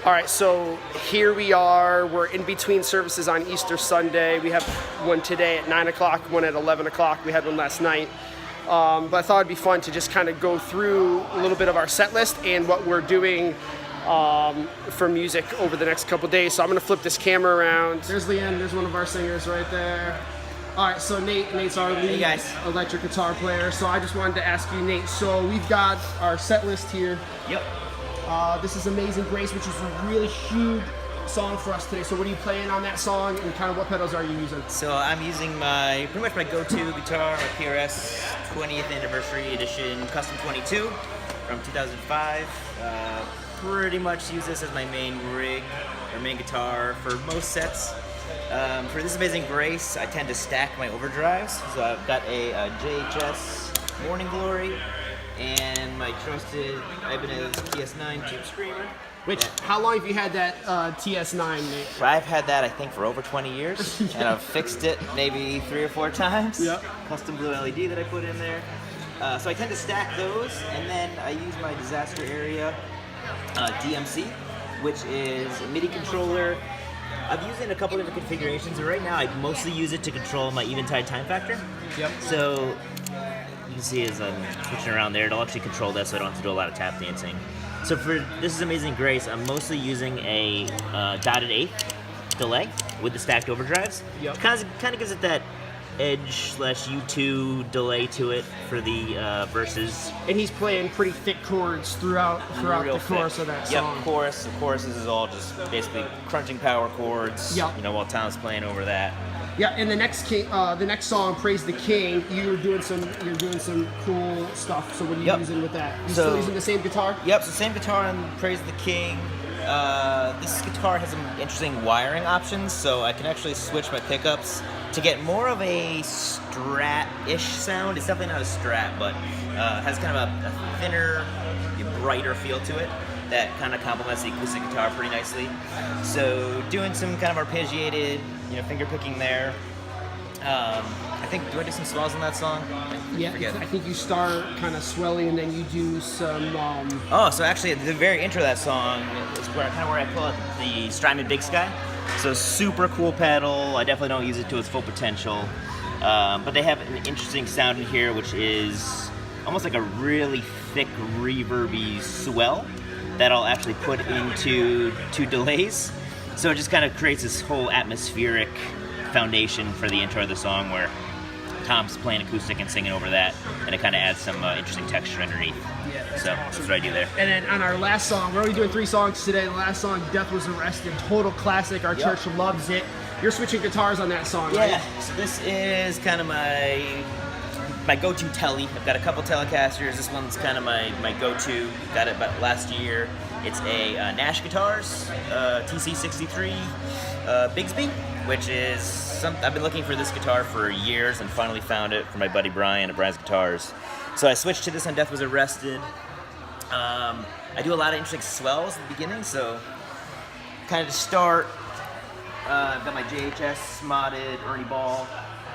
All right, so here we are. We're in between services on Easter Sunday. We have one today at 9 o'clock, one at 11 o'clock. We had one last night. But I thought it'd be fun to just kind of go through a little bit of our set list and what we're doing for music over the next couple days. So I'm going to flip this camera around. There's Leanne. There's one of our singers right there. All right, so Nate's our lead electric guitar player. So I just wanted to ask you, Nate, so we've got our set list here. Yep. This is Amazing Grace, which is a really huge song for us today. So what are you playing on that song, and kind of what pedals are you using? So I'm using pretty much my go-to guitar, my PRS 20th Anniversary Edition Custom 22 from 2005. Pretty much use this as my main rig, or main guitar for most sets. For this Amazing Grace, I tend to stack my overdrives. So I've got a JHS Morning Glory, and my trusted Ibanez TS9 Tube Screamer. How long have you had that TS9, Nate? I've had that, I think, for over 20 years, and I've fixed it maybe 3 or 4 times. Yep. Custom blue LED that I put in there. So I tend to stack those, and then I use my Disaster Area DMC, which is a MIDI controller. I've used it in a couple different configurations, and right now I mostly use it to control my Eventide time factor. Yep. So you can see as I'm switching around there, it'll actually control that so I don't have to do a lot of tap dancing. So for This Is Amazing Grace, I'm mostly using a dotted eighth delay with the stacked overdrives. Yep. Kind of gives it that edge/U2 delay to it for the verses. And he's playing pretty thick chords throughout the chorus of that song. Yep, chorus. The choruses is all just basically crunching power chords. Yep. You know, while Tom's playing over that. Yeah, and the next song, "Praise the King," you're doing some cool stuff. So what are you using with that? You still using the same guitar? Yep, so same guitar on "Praise the King." This guitar has some interesting wiring options, so I can actually switch my pickups to get more of a Strat-ish sound. It's definitely not a Strat, but has kind of a thinner, brighter feel to it that kind of complements the acoustic guitar pretty nicely. So doing some kind of arpeggiated, finger picking there. I think, do I do some swells on that song? Yeah, I think you start kind of swelling and then you do some... So actually at the very intro of that song is where I pull out the Strymon Big Sky. So super cool pedal. I definitely don't use it to its full potential. But they have an interesting sound in here, which is almost like a really thick reverby swell that I'll actually put into 2 delays. So it just kind of creates this whole atmospheric foundation for the intro of the song where Tom's playing acoustic and singing over that, and it kind of adds some interesting texture underneath. Yeah, that's what I do there. And then on our last song, we're only doing 3 songs today. The last song, "Death Was Arrested," total classic. Our church loves it. You're switching guitars on that song, right? Yeah, so this is kind of my go-to telly. I've got a couple Telecasters. This one's kind of my go-to. Got it about last year. It's a Nash Guitars TC63 Bigsby, which is I've been looking for this guitar for years and finally found it for my buddy Brian at Brian's Guitars. So I switched to this on Death Was Arrested. I do a lot of interesting swells at the beginning, so kind of to start, I've got my JHS modded Ernie Ball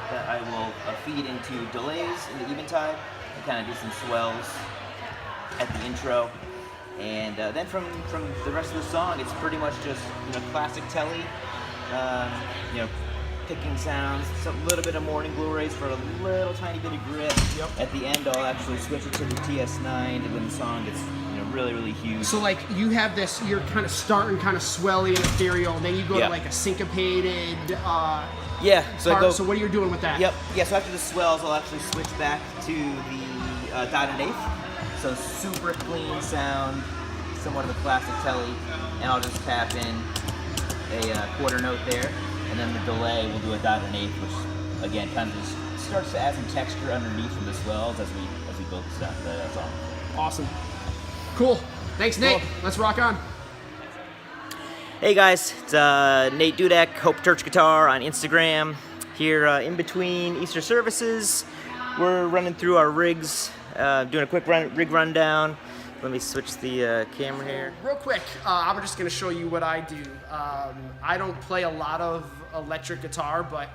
that I will feed into delays in the Eventide and kind of do some swells at the intro. And then from the rest of the song, it's pretty much just classic telly, picking sounds, a little bit of Morning Glories for a little tiny bit of grip. Yep. At the end, I'll actually switch it to the TS9, and when the song gets really, really huge. So like you have this, you're kind of starting kind of swelly and ethereal, and then you go to like a syncopated part. So what are you doing with that? Yep. Yeah. So after the swells, I'll actually switch back to the dotted eighth. So super clean sound, somewhat of a classic telly, and I'll just tap in a quarter note there, and then the delay will do a dotted eighth, which again kind of just starts to add some texture underneath from the swells as we build the song. Awesome. Cool. Thanks, Nate. Cool. Let's rock on. Hey guys, it's Nate Dudek, Hope Church Guitar on Instagram. Here in between Easter services, we're running through our rigs, doing a quick rig rundown. Let me switch the camera here. Real quick, I'm just going to show you what I do. I don't play a lot of electric guitar, but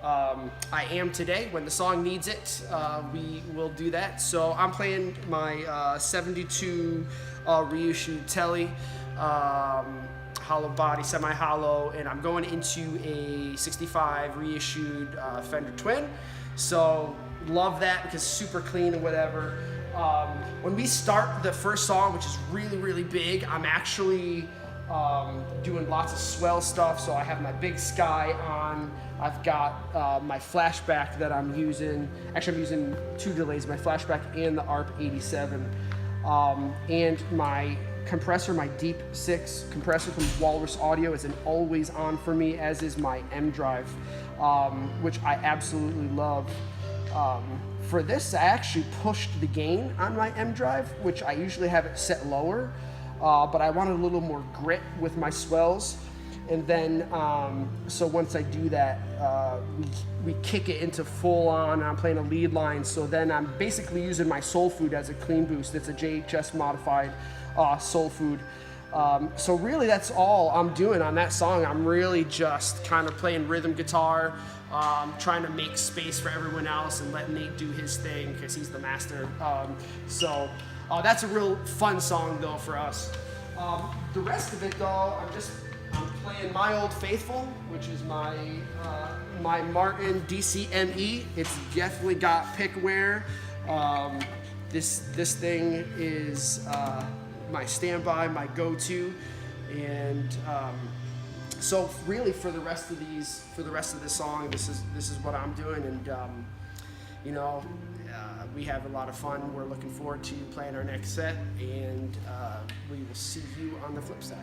I am today. When the song needs it, we will do that. So I'm playing my 72 reissue Telly. hollow body, semi-hollow, and I'm going into a 65 reissued Fender Twin. So love that because super clean and whatever. When we start the first song, which is really, really big, I'm actually doing lots of swell stuff. So I have my Big Sky on. I've got my flashback that I'm using. Actually, I'm using 2 delays, my flashback and the ARP 87. And my compressor, my Deep 6 compressor from Walrus Audio is an always on for me, as is my M Drive, which I absolutely love. For this, I actually pushed the gain on my M Drive, which I usually have it set lower, but I wanted a little more grit with my swells. And then, so once I do that, we kick it into full on, and I'm playing a lead line. So then I'm basically using my Soul Food as a clean boost. It's a JHS modified Soul Food. So really that's all I'm doing on that song. I'm really just kind of playing rhythm guitar, trying to make space for everyone else and let Nate do his thing because he's the master. So that's a real fun song though for us. The rest of it though, I'm playing My Old Faithful, which is my Martin DCME. It's definitely got pick wear. This thing is my standby, my go-to, and so really for the rest of this song, this is what I'm doing, and we have a lot of fun. We're looking forward to playing our next set, and we will see you on the flip side.